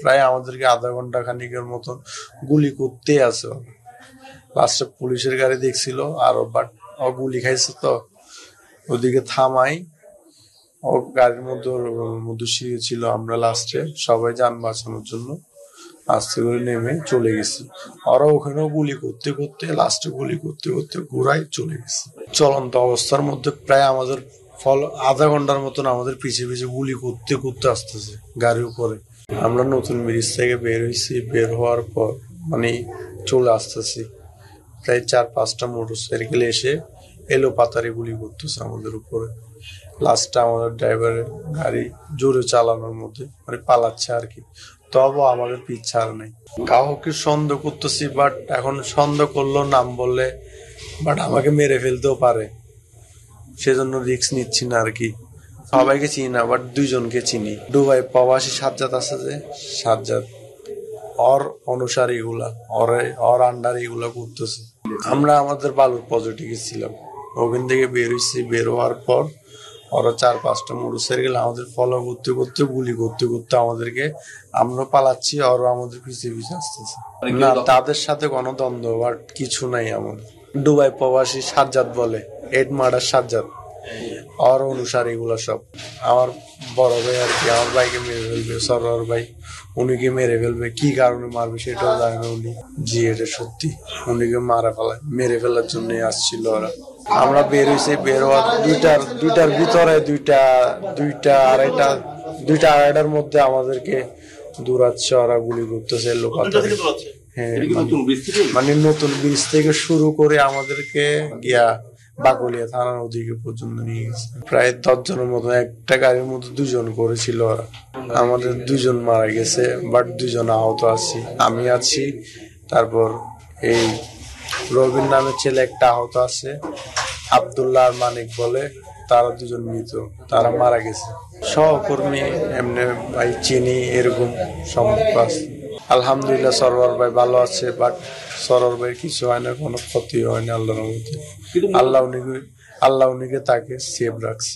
প্রায় আমাদেরকে আধা ঘন্টা খানিকের মতন গুলি করতে আছে। লাস্টে পুলিশের গাড়ি দেখছিল আর বাট ও গুলি খাইছে, তো ওদিকে থামাই ও গাড়ির মধ্যে ছিল। আমরা লাস্টে সবাই যান বাঁচানোর জন্য আস্তে করে নেমে চলে গেছি। ওরা ওখানেও গুলি করতে করতে লাস্টে গুলি করতে করতে ঘুরাই চলে গেছে। চলন্ত অবস্থার মধ্যে প্রায় আমাদের আধা ঘন্টার মতন আমাদের পিছিয়ে পিছিয়ে গুলি করতে করতে আসতেছে গাড়ির উপরে। আমরা নতুন ব্রিজ থেকে বের হয়েছি, বের হওয়ার পর মানে চলে আসতেছি, প্রায় 4-5টা মোটরসাইকেল এসে এলো পাতারে গুলি করতেছে আমাদের উপরে। লাস্টে আমাদের ড্রাইভারের গাড়ি জোরে চালানোর মধ্যে মানে পালাচ্ছে আর কি, তবু আমাদের পিছু আর নেই। কাউকে সন্দেহ করতেছি, বাট এখন সন্দেহ করলো নাম বললে বাট আমাকে মেরে ফেলতেও পারে, সেজন্য রিস্ক নিচ্ছি না আর কি। সবাইকে চিনি না, বাট 2জনকে চিনি। দুবাই প্রবাসী সাজ্জাদ আছে যে, সাজ্জাদ ওর অনুসারী গুলা ওর আন্ডার এগুলা করতেছে। আমরা আমাদের বালুর পজিটিভ ছিলাম, ওখান থেকে বের হয়েছি। বের হওয়ার পর ওরা 4-5টা মোটরসাইকেল আমাদের ফলো করতে করতে গুলি করতে করতে আমাদেরকে, আমরা পালাচ্ছি, ওরা আমাদের পিছিয়ে পিছিয়ে আসতেছে। না, তাদের সাথে কোনো দ্বন্দ্ব বাট কিছু নাই আমাদের। দুবাই প্রবাসী সাজ্জাদ বলে, এড মার্ডার সাজ্জাদ, ওর অনুসারী এগুলো সব। আমার বড় ভাই আর কি, আমার ভাইকে মেরে ফেলবে, সরোয়ার ভাই উনিকে মেরে ফেলবে। কি কারণে মারবে সেটাও জানে না উনি। জি, এটা সত্যি, উনিকে মেরে ফেলার জন্য আসছিল ওরা। আমরা বের হয়েছি, বের হওয়ার দুইটার ভিতরে দুইটা আড়াইটার মধ্যে আমাদেরকে দূরাচ্ছে ওরা, গুলি করতেছে লোকাতে। হ্যাঁ, মানে নতুন ব্রিজ থেকে শুরু করে আমাদেরকে গিয়া বাকলিয়া থানার ওদিকে পর্যন্ত নিয়ে গেছে। প্রায় 10 জনের মতো, একটা গাড়ির মধ্যে 2জন করেছিল ওরা। আমাদের 2জন মারা গেছে, বাট 2জন আহত আছি, আমি আছি। তারপর এই রবিন নামের ছেলে একটা আহত আছে, আব্দুল্লাহ আর মানিক বলে, তারা 2জন মৃত, তারা মারা গেছে। সহকর্মী এমনি ভাই চিনি, এরকম সম্পর্ক আছে। আলহামদুলিল্লাহ সরোয়ার ভাই ভালো আছে, বাট সরোয়ার ভাই কিছু হয় না, কোনো ক্ষতি হয় না আল্লাহর মধ্যে। আল্লাহ উনিকে তাকে সেভ রাখছে।